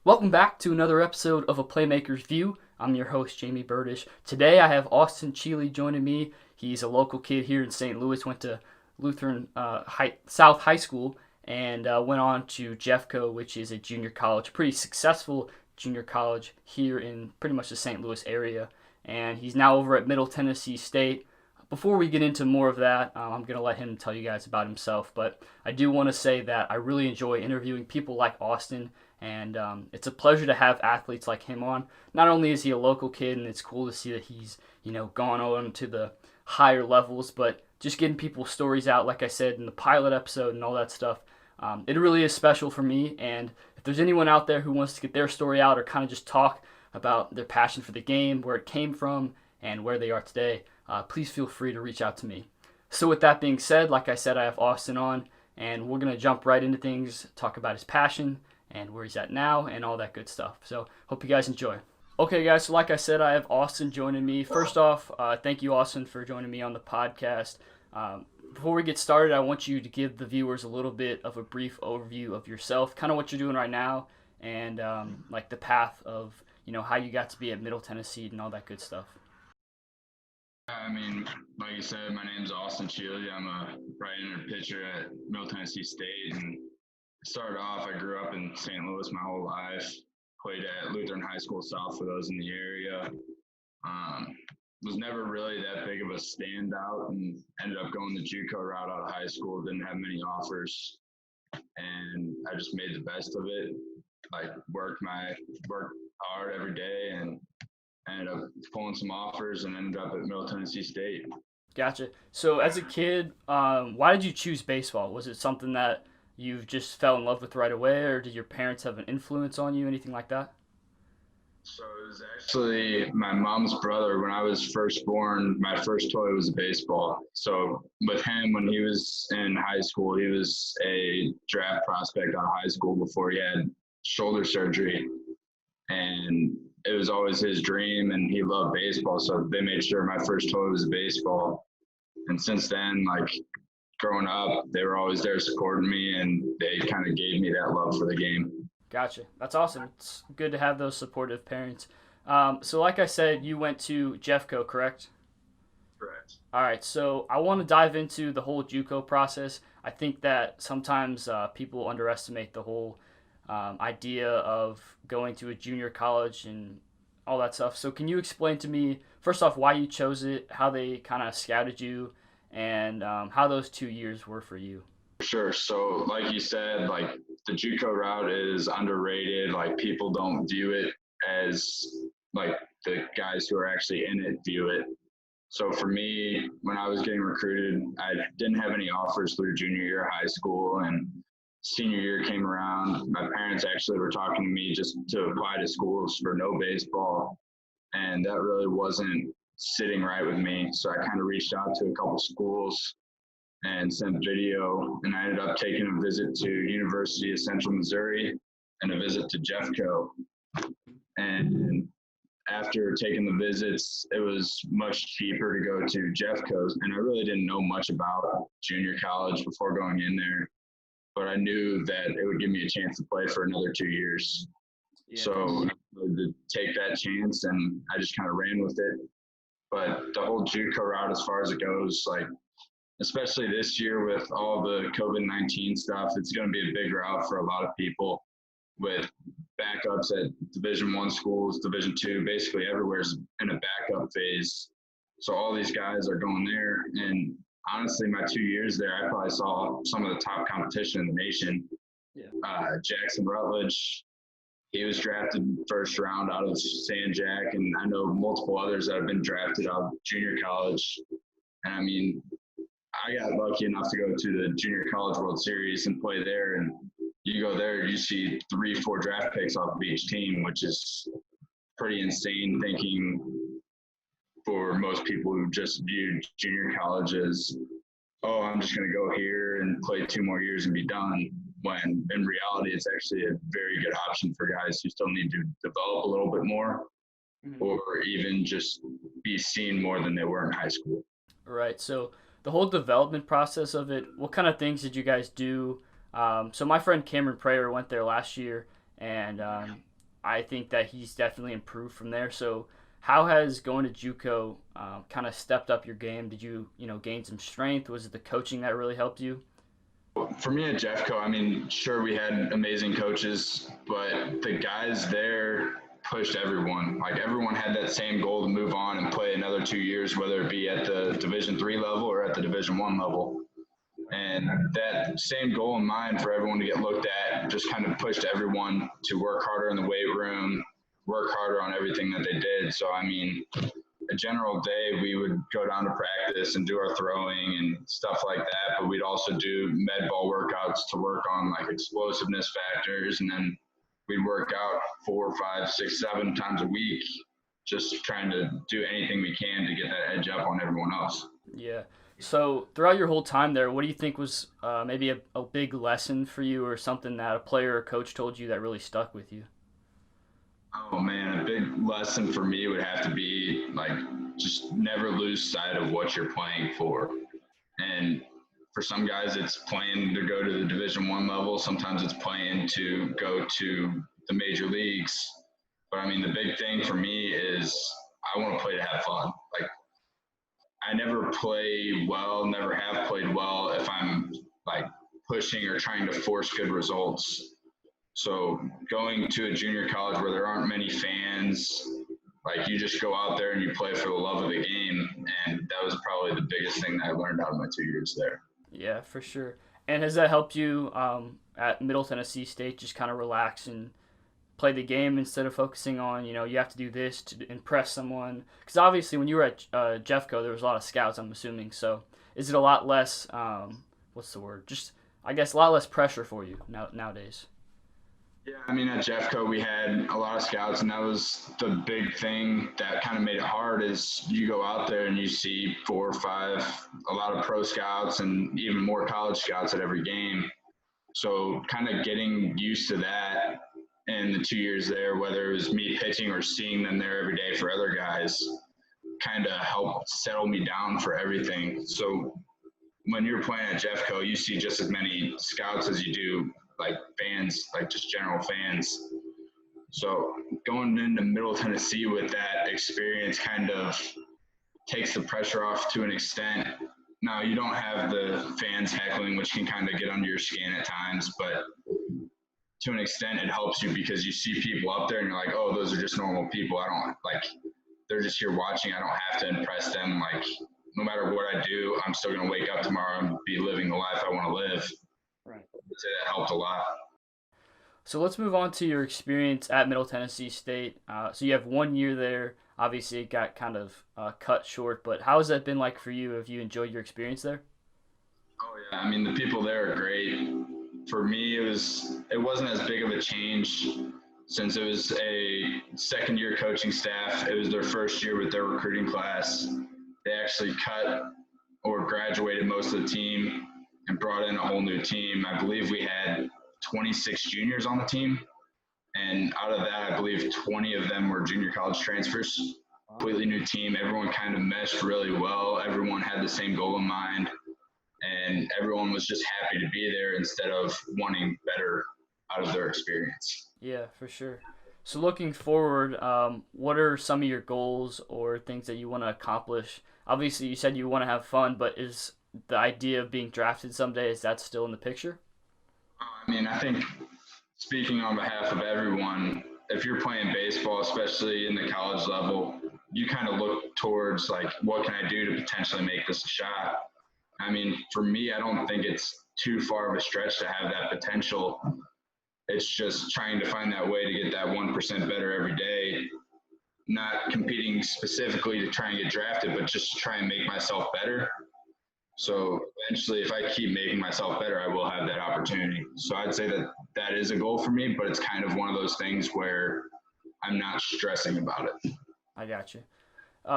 Welcome back to another episode of A Playmaker's View. I'm your host, Jayme Burdish. Today I have Austin Cheeley joining me. He's a local kid here in St. Louis, went to Lutheran South High School, and went on to JEFCO, which is a junior college, pretty successful junior college here in pretty much the St. Louis area. And he's now over at Middle Tennessee State. Before we get into more of that, I'm going to let him tell you guys about himself. But I do want to say that I really enjoy interviewing people like Austin, and it's a pleasure to have athletes like him on. Not only is he a local kid, and it's cool to see that he's gone on to the higher levels, but just getting people's stories out, like I said in the pilot episode and all that stuff. It really is special for me. And if there's anyone out there who wants to get their story out or kind of just talk about their passion for the game, where it came from, and where they are today, please feel free to reach out to me. So with that being said, like I said, I have Austin on, and we're going to jump right into things, talk about his passion and where he's at now and all that good stuff. So hope you guys enjoy. Okay, guys, so like I said, I have Austin joining me. First off, thank you, Austin, for joining me on the podcast. Before we get started, I want you to give the viewers a little bit of a brief overview of yourself, kind of what you're doing right now, and like the path of how you got to be at Middle Tennessee and all that good stuff. Like you said, my name's Austin Cheeley. I'm a right-handed pitcher at Middle Tennessee State, and started off, I grew up in St. Louis my whole life, played at Lutheran High School South for those in the area. Was never really that big of a standout and ended up going the JUCO route out of high school, didn't have many offers, and I just made the best of it. Like worked hard every day and ended up pulling some offers and ended up at Middle Tennessee State. Gotcha. So as a kid, why did you choose baseball? Was it something that you just fell in love with right away, or did your parents have an influence on you, anything like that? So it was actually my mom's brother. When I was first born, my first toy was a baseball. So with him, when he was in high school, he was a draft prospect out of high school before he had shoulder surgery. And it was always his dream, and he loved baseball. So they made sure my first toy was a baseball. And since then, like growing up, they were always there supporting me, and they kind of gave me that love for the game. Gotcha. That's awesome. It's good to have those supportive parents. So like I said, you went to JEFCO, correct? Correct. All right. So I want to dive into the whole JUCO process. I think that sometimes people underestimate the whole idea of going to a junior college and all that stuff. So can you explain to me, first off, why you chose it, how they kind of scouted you, and how those 2 years were for you? Sure. So, like you said, like the JUCO route is underrated. Like people don't view it as like the guys who are actually in it view it. So for me, when I was getting recruited, I didn't have any offers through junior year of high school, and senior year came around. My parents actually were talking to me just to apply to schools for no baseball, and that really wasn't sitting right with me. So I kind of reached out to a couple schools and sent video, and I ended up taking a visit to University of Central Missouri and a visit to JEFCO. And after taking the visits, it was much cheaper to go to JEFCO's, and I really didn't know much about junior college before going in there, but I knew that it would give me a chance to play for another 2 years. Yeah. So I wanted to take that chance, and I just kind of ran with it. But the whole JUCO route, as far as it goes, like especially this year with all the COVID-19 stuff, it's going to be a big route for a lot of people with backups at Division I schools, Division II, basically everywhere's in a backup phase. So all these guys are going there. And honestly, my 2 years there, I probably saw some of the top competition in the nation. Yeah. Jackson Rutledge, he was drafted first round out of San Jack, and I know multiple others that have been drafted out of junior college. And I got lucky enough to go to the Junior College World Series and play there. And you go there, you see 3-4 draft picks off of each team, which is pretty insane thinking for most people who just viewed junior college as, oh, I'm just going to go here and play 2 more years and be done. When in reality, it's actually a very good option for guys who still need to develop a little bit more, or even just be seen more than they were in high school. Right. So the whole development process of it, what kind of things did you guys do? So my friend Cameron Prayer went there last year, and I think that he's definitely improved from there. So, how has going to JUCO kind of stepped up your game? Did you, gain some strength? Was it the coaching that really helped you? For me at Jeffco, I mean, sure, we had amazing coaches, but the guys there pushed everyone. Like everyone had that same goal to move on and play another 2 years, whether it be at the Division III level or at the Division I level. And that same goal in mind for everyone to get looked at just kind of pushed everyone to work harder in the weight room, work harder on everything that they did. So, I mean, a general day, we would go down to practice and do our throwing and stuff like that. But we'd also do med ball workouts to work on like explosiveness factors. And then we'd work out 4, 5, 6, 7 times a week, just trying to do anything we can to get that edge up on everyone else. Yeah. So throughout your whole time there, what do you think was maybe a big lesson for you, or something that a player or coach told you that really stuck with you? Oh man, a big lesson for me would have to be like just never lose sight of what you're playing for. And for some guys, it's playing to go to the Division I level. Sometimes it's playing to go to the major leagues. But I mean, the big thing for me is I want to play to have fun. Like I never play well, never have played well if I'm like pushing or trying to force good results. So going to a junior college where there aren't many fans, like you just go out there and you play for the love of the game. And that was probably the biggest thing that I learned out of my 2 years there. Yeah, for sure. And has that helped you at Middle Tennessee State just kind of relax and play the game instead of focusing on, you have to do this to impress someone? Because obviously, when you were at Jeffco, there was a lot of scouts, I'm assuming. So is it a lot less, what's the word? Just, I guess, a lot less pressure for you nowadays? Yeah, I mean, at Jeffco, we had a lot of scouts, and that was the big thing that kind of made it hard is you go out there and you see 4 or 5, a lot of pro scouts and even more college scouts at every game. So kind of getting used to that in the 2 years there, whether it was me pitching or seeing them there every day for other guys, kind of helped settle me down for everything. So when you're playing at Jeffco, you see just as many scouts as you do like fans, like just general fans. So going into Middle Tennessee with that experience kind of takes the pressure off to an extent. Now you don't have the fans heckling, which can kind of get under your skin at times, but to an extent it helps you because you see people up there and you're like, oh, those are just normal people. I don't like, they're just here watching. I don't have to impress them. Like no matter what I do, I'm still going to wake up tomorrow and be living the life I want to live. Right. I'd say that helped a lot. So let's move on to your experience at Middle Tennessee State. So you have 1 year there. Obviously, it got kind of cut short, but how has that been like for you? Have you enjoyed your experience there? Oh yeah, I mean the people there are great. For me, it wasn't as big of a change since it was a second year coaching staff. It was their first year with their recruiting class. They actually cut or graduated most of the team and brought in a whole new team. I believe we had 26 juniors on the team, and out of that, I believe 20 of them were junior college transfers. Completely new team. Everyone kind of meshed really well. Everyone had the same goal in mind, and everyone was just happy to be there instead of wanting better out of their experience. Yeah, for sure. So looking forward, what are some of your goals or things that you want to accomplish? Obviously, you said you want to have fun, but is the idea of being drafted someday, is that still in the picture? I mean, I think speaking on behalf of everyone, if you're playing baseball, especially in the college level, you kind of look towards like, what can I do to potentially make this a shot? I mean, for me, I don't think it's too far of a stretch to have that potential. It's just trying to find that way to get that 1% better every day, not competing specifically to try and get drafted, but just try and make myself better. So eventually, if I keep making myself better, I will have that opportunity. So I'd say that that is a goal for me, but it's kind of one of those things where I'm not stressing about it. I got you.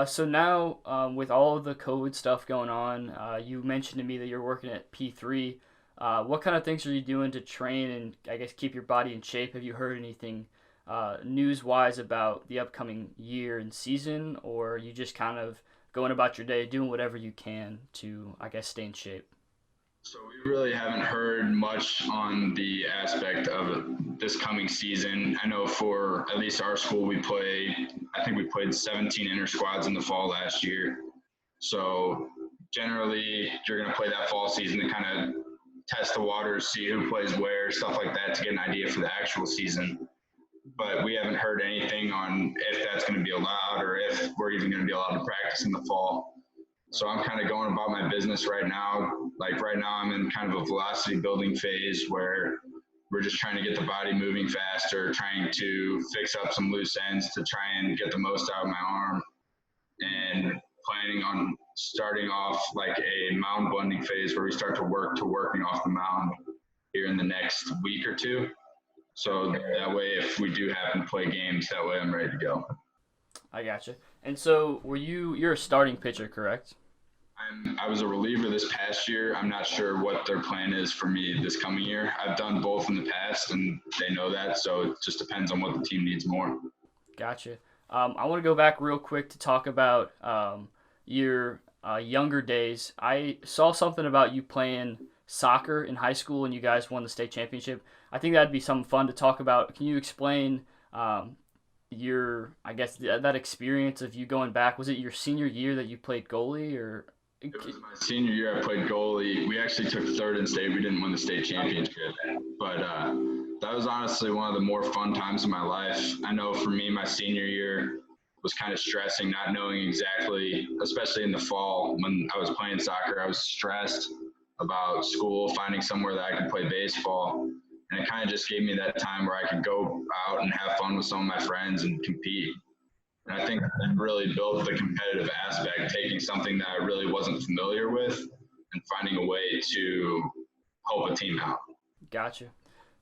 So now, with all of the COVID stuff going on, you mentioned to me that you're working at P3. What kind of things are you doing to train and I guess keep your body in shape? Have you heard anything news-wise about the upcoming year and season, or are you just kind of going about your day, doing whatever you can to, I guess, stay in shape? So we really haven't heard much on the aspect of this coming season. I know for at least our school, I think we played 17 inter squads in the fall last year. So generally, you're going to play that fall season to kind of test the waters, see who plays where, stuff like that, to get an idea for the actual season. But we haven't heard anything on if that's going to be allowed or if we're even going to be allowed to practice in the fall. So I'm kind of going about my business right now. Like right now, I'm in kind of a velocity building phase where we're just trying to get the body moving faster, trying to fix up some loose ends to try and get the most out of my arm, and planning on starting off like a mound blending phase where we start to work to working off the mound here in the next week or two. So that way, if we do happen to play games, that way I'm ready to go. I gotcha. And so, you're a starting pitcher, correct? I was a reliever this past year. I'm not sure what their plan is for me this coming year. I've done both in the past, and they know that. So it just depends on what the team needs more. Gotcha. I want to go back real quick to talk about your younger days. I saw something about you playing soccer in high school and you guys won the state championship. I think that'd be something fun to talk about. Can you explain I guess, that experience of you going back? Was it your senior year that you played goalie or? It was my senior year. I played goalie. We actually took third in state. We didn't win the state championship, but that was honestly one of the more fun times of my life. I know for me, my senior year was kind of stressing, not knowing exactly, especially in the fall when I was playing soccer. I was stressed about school, finding somewhere that I could play baseball, and it kind of just gave me that time where I could go out and have fun with some of my friends and compete. And I think that really built the competitive aspect, taking something that I really wasn't familiar with and finding a way to help a team out. Gotcha.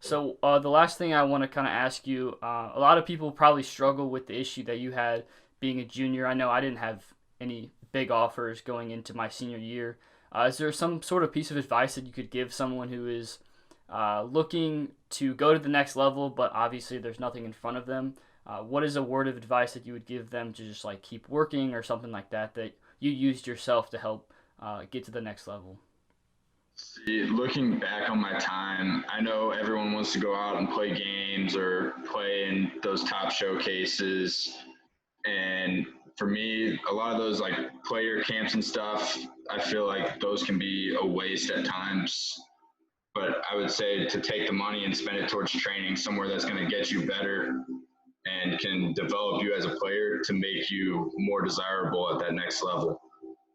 So the last thing I want to kind of ask you, a lot of people probably struggle with the issue that you had being a junior. I know I didn't have any big offers going into my senior year. Is there some sort of piece of advice that you could give someone who is looking to go to the next level, but obviously there's nothing in front of them? What is a word of advice that you would give them to just like keep working or something like that that you used yourself to help get to the next level? See, looking back on my time, I know everyone wants to go out and play games or play in those top showcases. And for me, a lot of those like player camps and stuff, I feel like those can be a waste at times. But I would say to take the money and spend it towards training somewhere that's going to get you better and can develop you as a player to make you more desirable at that next level.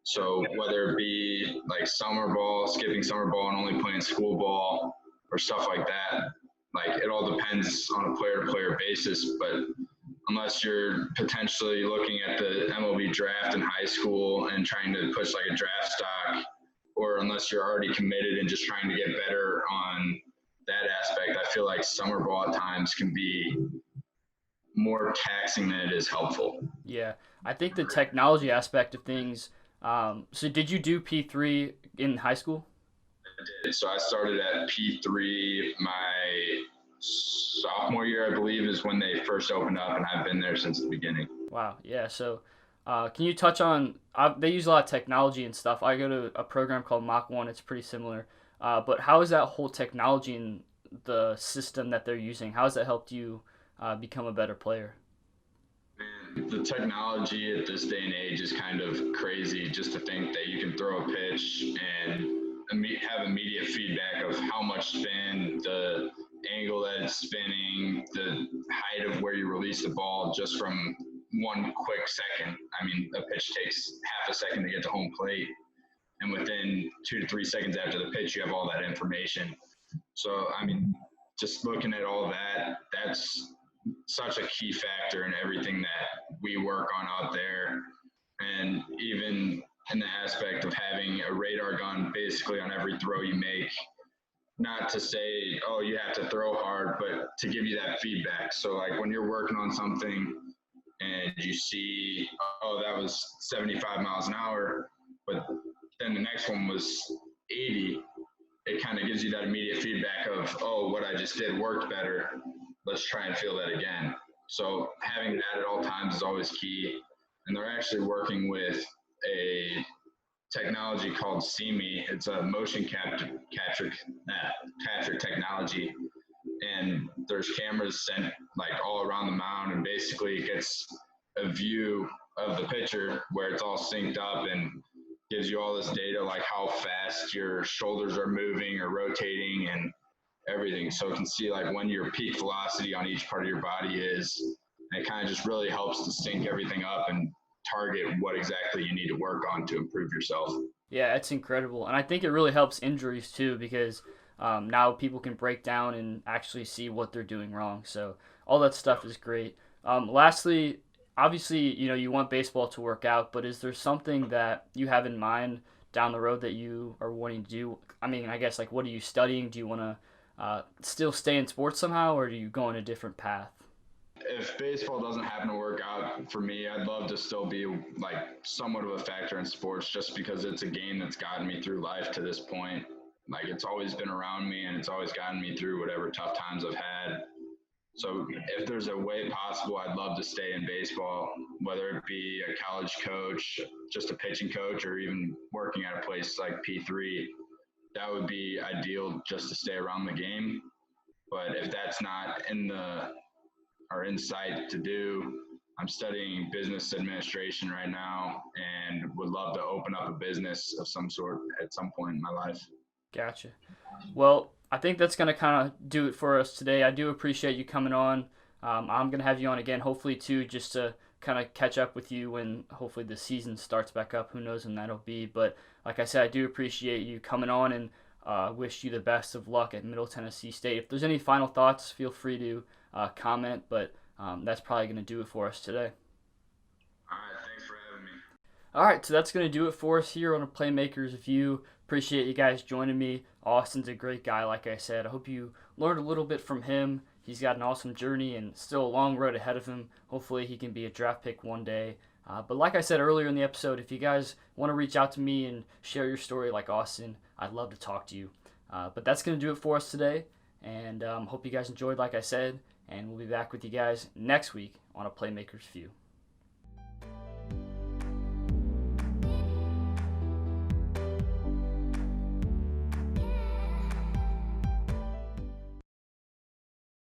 So whether it be like summer ball, skipping summer ball and only playing school ball or stuff like that, like it all depends on a player to player basis. But unless you're potentially looking at the MLB draft in high school and trying to push like a draft stock, or unless you're already committed and just trying to get better on that aspect, I feel like summer ball at times can be more taxing than it is helpful. Yeah, I think the technology aspect of things. So did you do P3 in high school? So I started at P3 my sophomore year, I believe, is when they first opened up, and I've been there since the beginning. Wow. Yeah. So can you touch on? They use a lot of technology and stuff. I go to a program called Mach One. It's pretty similar. But how is that whole technology and the system that they're using? How has that helped you become a better player? Man, the technology at this day and age is kind of crazy just to think that you can throw a pitch and have immediate feedback of how much spin, the angle that it's spinning, the height of where you release the ball just from one quick second. I mean, a pitch takes half a second to get to home plate, and within 2 to 3 seconds after the pitch, you have all that information. So, I mean, just looking at all that, that's such a key factor in everything that we work on out there. And even in the aspect of having a radar gun basically on every throw you make, not to say, oh, you have to throw hard, but to give you that feedback. So, like when you're working on something and you see, oh, that was 75 miles an hour, but then the next one was 80, it kind of gives you that immediate feedback of, oh, what I just did worked better. Let's try and feel that again. So having that at all times is always key. And they're actually working with a technology called CME. It's a motion capture technology, and there's cameras sent like all around the mound, and basically it gets a view of the pitcher where it's all synced up and gives you all this data like how fast your shoulders are moving or rotating and everything. So it can see like when your peak velocity on each part of your body is. And it kind of just really helps to sync everything up and target what exactly you need to work on to improve yourself. Yeah, it's incredible, and I think it really helps injuries too because now people can break down and actually see what they're doing wrong. So all that stuff is great. Lastly, obviously, you want baseball to work out, but is there something that you have in mind down the road that you are wanting to do? I mean, I guess like what are you studying? Do you want to still stay in sports somehow, or do you go in a different path? If baseball doesn't happen to work out for me, I'd love to still be like somewhat of a factor in sports just because it's a game that's gotten me through life to this point. Like it's always been around me and it's always gotten me through whatever tough times I've had. So if there's a way possible, I'd love to stay in baseball, whether it be a college coach, just a pitching coach, or even working at a place like P3. That would be ideal just to stay around the game. But if that's not in sight to do, I'm studying business administration right now and would love to open up a business of some sort at some point in my life. Gotcha. Well, I think that's going to kind of do it for us today. I do appreciate you coming on. I'm going to have you on again, hopefully, too, just to kind of catch up with you when hopefully the season starts back up. Who knows when that'll be. But like I said, I do appreciate you coming on and wish you the best of luck at Middle Tennessee State. If there's any final thoughts, feel free to comment. But that's probably going to do it for us today. All right, thanks for having me. All right, so that's going to do it for us here on a Playmaker's View. Appreciate you guys joining me. Austin's a great guy, like I said. I hope you learned a little bit from him. He's got an awesome journey and still a long road ahead of him. Hopefully he can be a draft pick one day. But like I said earlier in the episode, if you guys want to reach out to me and share your story like Austin, I'd love to talk to you. But that's going to do it for us today. And hope you guys enjoyed, like I said. And we'll be back with you guys next week on a Playmaker's View.